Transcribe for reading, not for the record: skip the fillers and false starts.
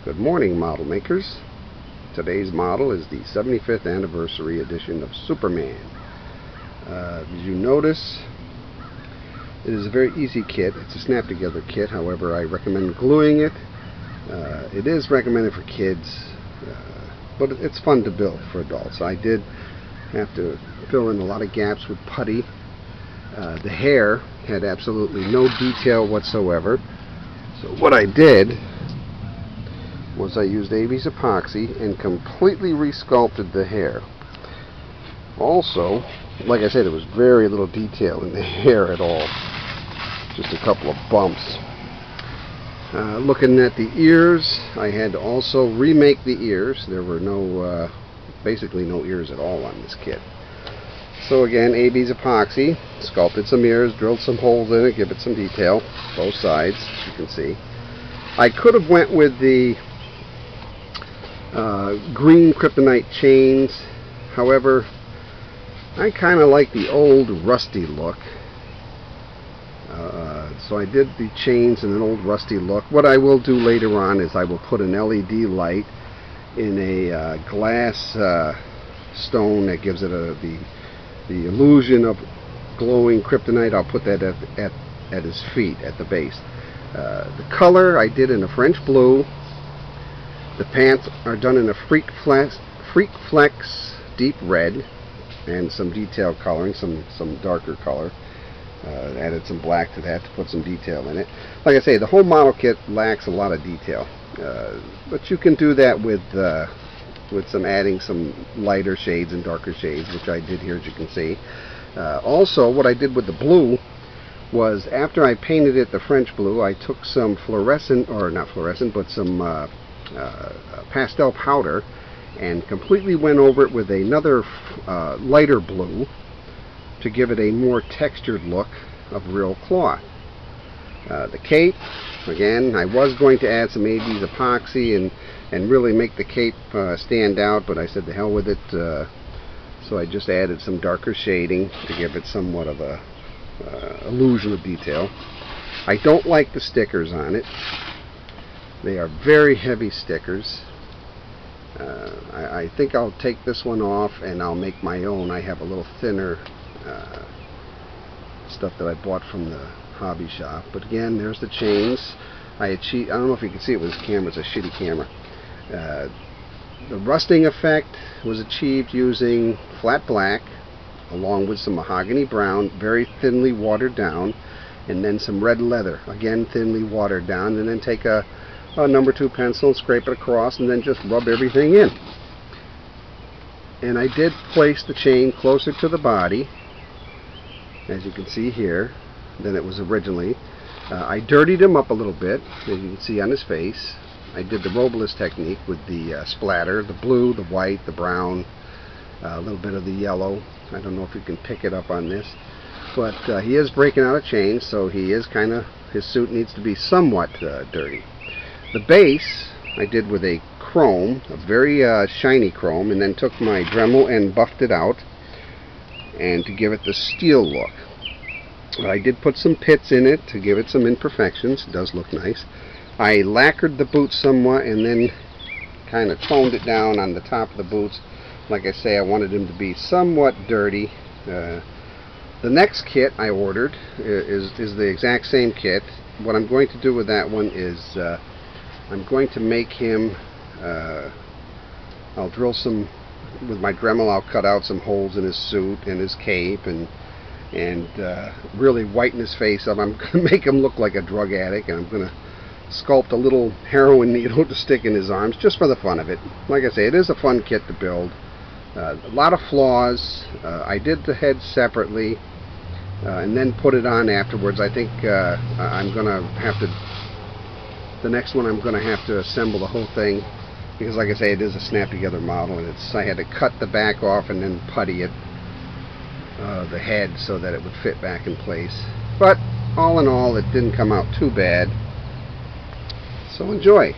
Good morning, model makers. Today's model is the 75th anniversary edition of Superman. As you notice, it is a very easy kit. It's a snap together kit. However, I recommend gluing it. It is recommended for kids, but it's fun to build for adults. I did have to fill in a lot of gaps with putty. The hair had absolutely no detail whatsoever. So what I did was I used AB's epoxy and completely re-sculpted the hair. Also, like I said, there was very little detail in the hair at all. Just a couple of bumps. Looking at the ears, I had to also remake the ears. There were no, basically no ears at all on this kit. So again, AB's epoxy, sculpted some ears, drilled some holes in it, give it some detail, both sides, as you can see. I could have went with the green kryptonite chains. However, I kind of like the old rusty look. So I did the chains in an old rusty look. What I will do later on is I will put an LED light in a glass stone that gives it the illusion of glowing kryptonite. I'll put that at his feet, at the base. The color I did in a French blue. The pants are done in a Freak Flex deep red and some detail coloring, some darker color. Added some black to that to put some detail in it. Like I say, the whole model kit lacks a lot of detail, but you can do that with adding some lighter shades and darker shades, which I did here, as you can see. Also, what I did with the blue was, after I painted it the French blue, I took some fluorescent, or not fluorescent, but some pastel powder and completely went over it with another lighter blue to give it a more textured look of real cloth. The cape, again, I was going to add some AB's epoxy and really make the cape stand out, but I said to hell with it, so I just added some darker shading to give it somewhat of a illusion of detail. I don't like the stickers on it. They are very heavy stickers. I think I'll take this one off and I'll make my own. I have a little thinner stuff that I bought from the hobby shop. But again, there's the chains. I don't know if you can see it with this camera. It's a shitty camera. The rusting effect was achieved using flat black along with some mahogany brown, very thinly watered down, and then some red leather, again thinly watered down, and then take a number 2 pencil and scrape it across and then just rub everything in. And I did place the chain closer to the body, as you can see here, than it was originally. I dirtied him up a little bit, as you can see on his face. I did the Robles technique with the splatter, the blue, the white, the brown, a little bit of the yellow. I don't know if you can pick it up on this, but he is breaking out of chains, so he is kind of, his suit needs to be somewhat dirty. The base I did with a chrome, a very shiny chrome, and then took my Dremel and buffed it out, and to give it the steel look. I did put some pits in it to give it some imperfections. It does look nice. I lacquered the boots somewhat and then kind of toned it down on the top of the boots. Like I say, I wanted them to be somewhat dirty. The next kit I ordered is the exact same kit. What I'm going to do with that one is I'm going to make him, I'll drill some, with my Dremel I'll cut out some holes in his suit and his cape and really whiten his face up. I'm going to make him look like a drug addict, and I'm going to sculpt a little heroin needle to stick in his arms just for the fun of it. Like I say, it is a fun kit to build. A lot of flaws. I did the head separately and then put it on afterwards. I think I'm going to have to, the next one I'm going to have to assemble the whole thing, because like I say, it is a snap together model, and I had to cut the back off and then putty it, the head, so that it would fit back in place. But all in all, it didn't come out too bad. So enjoy.